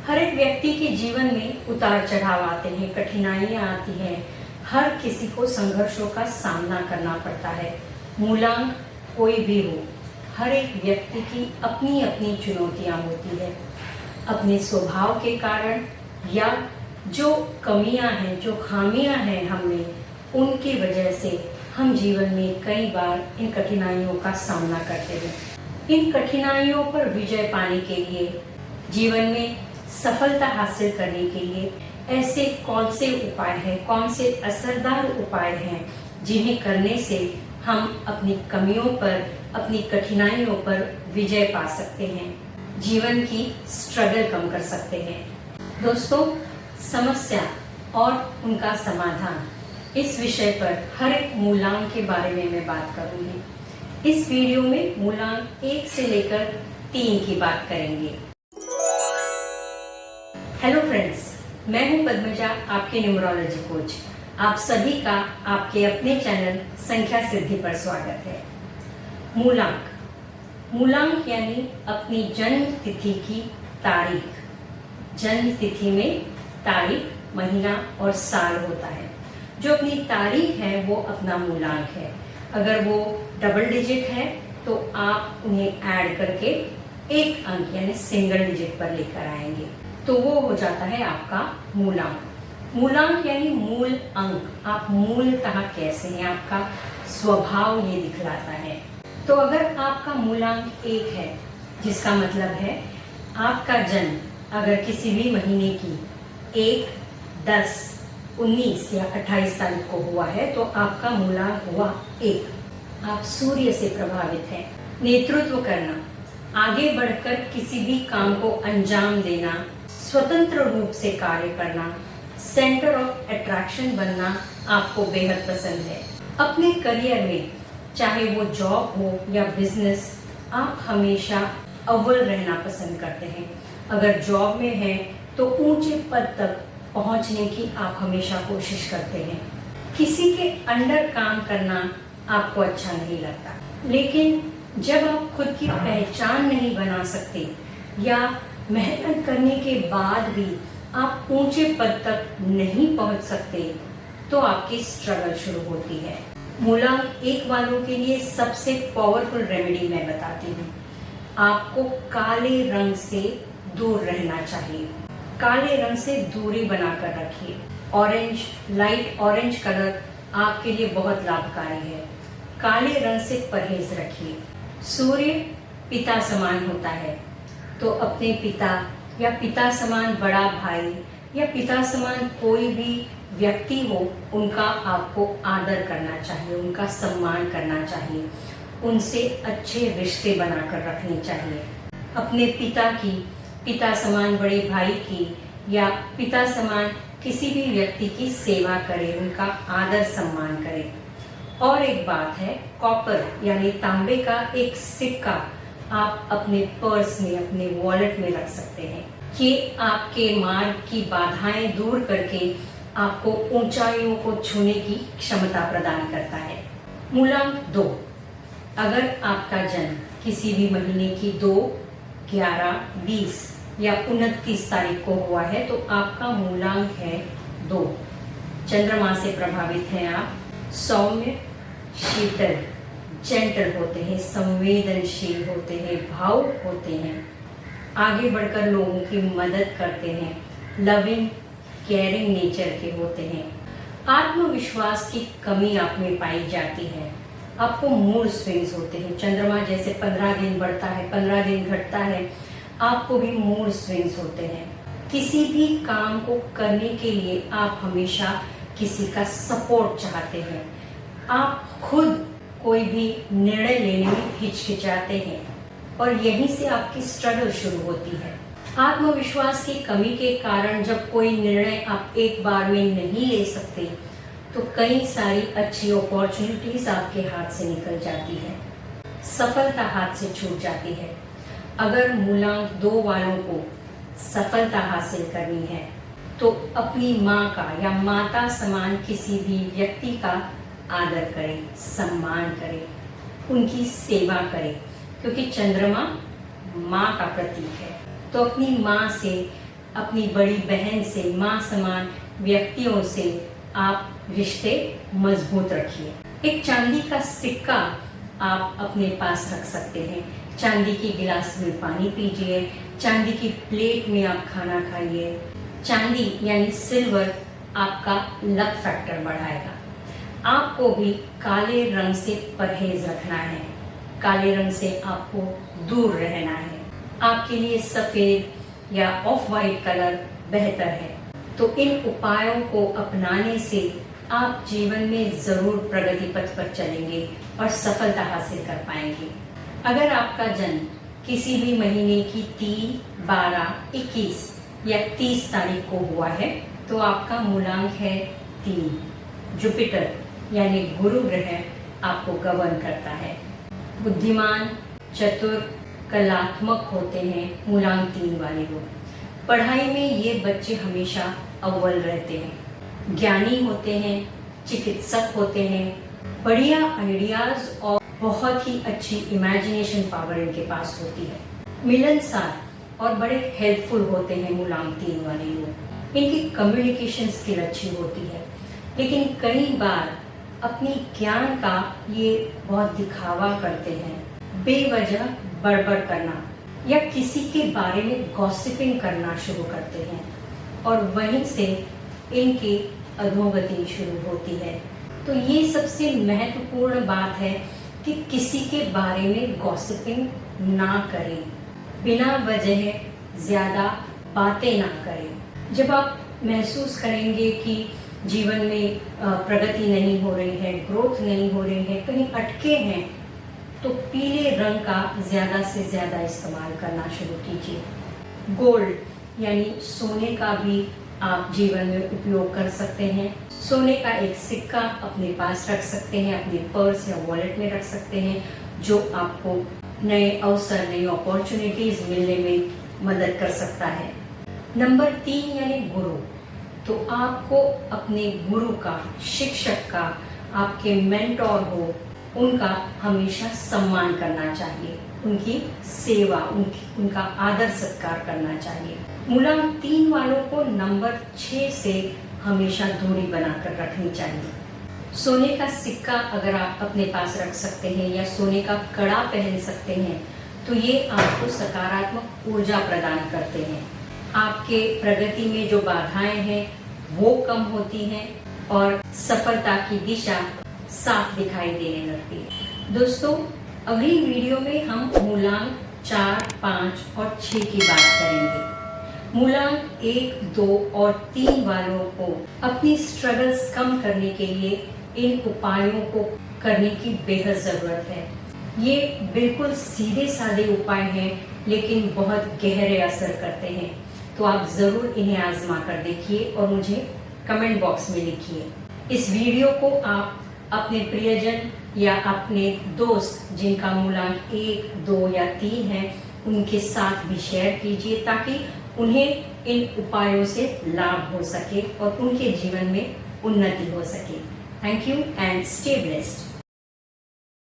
हर एक व्यक्ति के जीवन में उतार चढ़ाव आते हैं, कठिनाइयां आती हैं। हर किसी को संघर्षों का सामना करना पड़ता है। मूलांक कोई भी हो, हर एक व्यक्ति की अपनी अपनी चुनौतियां होती है। अपने स्वभाव के कारण या जो कमियां हैं, जो खामियां हैं हमने, उनकी वजह से हम जीवन में कई बार इन कठिनाइयों का सामना करते हैं। इन कठिनाइयों पर विजय पाने के लिए, जीवन में सफलता हासिल करने के लिए ऐसे कौन से उपाय हैं, कौन से असरदार उपाय हैं जिन्हें करने से हम अपनी कमियों पर, अपनी कठिनाइयों पर विजय पा सकते हैं, जीवन की स्ट्रगल कम कर सकते हैं। दोस्तों, समस्या और उनका समाधान, इस विषय पर हर एक मूलांक के बारे में मैं बात करूंगी। इस वीडियो में मूलांक 1 से लेकर 3 की बात करेंगे। हेलो फ्रेंड्स, मैं हूं पद्मजा, आपके न्यूमरोलॉजी कोच। आप सभी का आपके अपने चैनल संख्या सिद्धि पर स्वागत है। मूलांक यानी अपनी जन्म तिथि की तारीख। जन्म तिथि में तारीख, महीना और साल होता है। जो अपनी तारीख है वो अपना मूलांक है। अगर वो डबल डिजिट है तो आप उन्हें ऐड करके एक अंक यानी सिंगल डिजिट पर लेकर आएंगे, तो वो हो जाता है आपका मूलांक। मूलांक यानी मूल अंक। आप मूलतः कैसे हैं, आपका स्वभाव ये दिखलाता है। तो अगर आपका मूलांक 1 है, जिसका मतलब है आपका जन्म अगर किसी भी महीने की 1, 10, 19 या 28 तारीख को हुआ है तो आपका मूलांक हुआ 1। आप सूर्य से प्रभावित हैं। नेतृत्व करना, आगे बढ़कर किसी भी काम को अंजाम देना, स्वतंत्र रूप से कार्य करना, सेंटर ऑफ अट्रैक्शन बनना आपको बेहद पसंद है। अपने करियर में, चाहे वो जॉब हो या बिजनेस, आप हमेशा अव्वल रहना पसंद करते हैं। अगर जॉब में है तो ऊंचे पद तक पहुंचने की आप हमेशा कोशिश करते हैं। किसी के अंडर काम करना आपको अच्छा नहीं लगता, लेकिन जब आप खुद की पहचान नहीं बना सकते या मेहनत करने के बाद भी आप ऊंचे पद तक नहीं पहुंच सकते, तो आपकी स्ट्रगल शुरू होती है। मूलांक 1 वालों के लिए सबसे पावरफुल रेमेडी मैं बताती हूँ। आपको काले रंग से दूर रहना चाहिए। काले रंग से दूरी बनाकर रखिए। ऑरेंज, लाइट ऑरेंज कलर आपके लिए बहुत लाभकारी है। काले रंग से परहेज रखिए। सूर्य पिता समान होता है, तो अपने पिता या पिता समान बड़ा भाई या पिता समान कोई भी व्यक्ति हो, उनका आपको आदर करना चाहिए, उनका सम्मान करना चाहिए, उनसे अच्छे रिश्ते बनाकर रखने चाहिए। अपने पिता की, पिता समान बड़े भाई की या पिता समान किसी भी व्यक्ति की सेवा करें, उनका आदर सम्मान करें। और एक बात है, कॉपर यानी तांबे का एक सिक्का आप अपने पर्स में, अपने वॉलेट में रख सकते हैं। ये आपके मार्ग की बाधाएं दूर करके आपको ऊंचाइयों को छूने की क्षमता प्रदान करता है। मूलांक 2, अगर आपका जन्म किसी भी महीने की 2, 11, 20 या 29 तारीख को हुआ है तो आपका मूलांक है 2। चंद्रमा से प्रभावित हैं आप। सौम्य, शीतल, जेंटल होते हैं, संवेदनशील होते हैं, भावुक होते हैं, आगे बढ़कर लोगों की मदद करते हैं, लविंग, केयरिंग नेचर के होते हैं। आत्मविश्वास की कमी आप में पाई जाती है। आपको मूड स्विंग्स होते हैं। चंद्रमा जैसे 15 दिन बढ़ता है, 15 दिन घटता है, आपको भी मूड स्विंग्स होते हैं। किसी भी काम को करने के लिए आप हमेशा किसी का सपोर्ट चाहते हैं। आप खुद कोई भी निर्णय लेने में हिचकिचाते हैं और यहीं से आपकी स्ट्रगल शुरू होती है। आत्मविश्वास की कमी के कारण जब कोई निर्णय आप एक बार में नहीं ले सकते, तो कई सारी अच्छी अपॉर्चुनिटीज आपके हाथ से निकल जाती है, सफलता हाथ से छूट जाती है। अगर मूलांक 2 वालों को सफलता हासिल करनी है तो अपनी माँ का या माता समान किसी भी व्यक्ति का आदर करें, सम्मान करें, उनकी सेवा करें, क्योंकि चंद्रमा माँ का प्रतीक है। तो अपनी माँ से अपनी बड़ी बहन से, माँ समान व्यक्तियों से आप रिश्ते मजबूत रखिए। एक चांदी का सिक्का आप अपने पास रख सकते हैं। चांदी की गिलास में पानी पीजिए, चांदी की प्लेट में आप खाना खाइए। चांदी यानी सिल्वर आपका लक फैक्टर बढ़ाएगा। आपको भी काले रंग से परहेज रखना है, काले रंग से आपको दूर रहना है। आपके लिए सफेद या ऑफ वाइट कलर बेहतर है। तो इन उपायों को अपनाने से आप जीवन में जरूर प्रगति पथ पर चलेंगे और सफलता हासिल कर पाएंगे। अगर आपका जन्म किसी भी महीने की 3, 12, 21 या 30 तारीख को हुआ है तो आपका मूलांक है 3। जुपिटर यानी गुरु ग्रह आपको गवर्न करता है। बुद्धिमान, चतुर, कलात्मक होते हैं मूलांक 3 वाले लोग। पढ़ाई में ये बच्चे हमेशा अव्वल रहते हैं, ज्ञानी होते हैं, चिकित्सक होते हैं, बढ़िया आइडियाज और बहुत ही अच्छी इमेजिनेशन पावर इनके पास होती है। मिलनसार और बड़े हेल्पफुल होते हैं मूलांक 3 वाले लोग। इनकी कम्युनिकेशन स्किल अच्छी होती है, लेकिन कई बार अपनी ज्ञान का ये बहुत दिखावा करते हैं। बेवजह बड़बड़ करना या किसी के बारे में गॉसिपिंग करना शुरू करते हैं और वहीं से इनकी अधोगति शुरू होती है। तो ये सबसे महत्वपूर्ण बात है कि किसी के बारे में गॉसिपिंग ना करें, बिना वजह ज्यादा बातें ना करें। जब आप महसूस करेंगे कि जीवन में प्रगति नहीं हो रही है, ग्रोथ नहीं हो रही है, कहीं अटके हैं, तो पीले रंग का ज्यादा से ज्यादा इस्तेमाल करना शुरू कीजिए। गोल्ड यानी सोने का भी आप जीवन में उपयोग कर सकते हैं। सोने का एक सिक्का अपने पास रख सकते हैं, अपने पर्स या वॉलेट में रख सकते हैं, जो आपको नए अवसर, नई अपॉर्चुनिटीज मिलने में मदद कर सकता है। नंबर 3 यानी गुरु। तो आपको अपने गुरु का, शिक्षक का, आपके मेंटोर हो, उनका हमेशा सम्मान करना चाहिए, उनकी सेवा, उनका आदर सत्कार करना चाहिए। मूलांक 3 वालों को नंबर 6 से हमेशा दूरी बनाकर रखनी चाहिए। सोने का सिक्का अगर आप अपने पास रख सकते हैं या सोने का कड़ा पहन सकते हैं तो ये आपको सकारात्मक ऊर्जा प्रदान करते हैं। आपके प्रगति में जो बाधाएं हैं वो कम होती हैं और सफलता की दिशा साफ दिखाई देने लगती है। दोस्तों, अगली वीडियो में हम मूलांक 4, 5 और 6 की बात करेंगे। मूलांक 1, 2 और 3 वालों को अपनी स्ट्रगल्स कम करने के लिए इन उपायों को करने की बेहद जरूरत है। ये बिल्कुल सीधे साधे उपाय हैं, लेकिन बहुत गहरे असर करते हैं। तो आप जरूर इन्हें आजमा कर देखिए और मुझे कमेंट बॉक्स में लिखिए। इस वीडियो को आप अपने प्रियजन या अपने दोस्त जिनका मूलांक 1, 2 या 3 है उनके साथ भी शेयर कीजिए, ताकि उन्हें इन उपायों से लाभ हो सके और उनके जीवन में उन्नति हो सके। Thank you and stay blessed.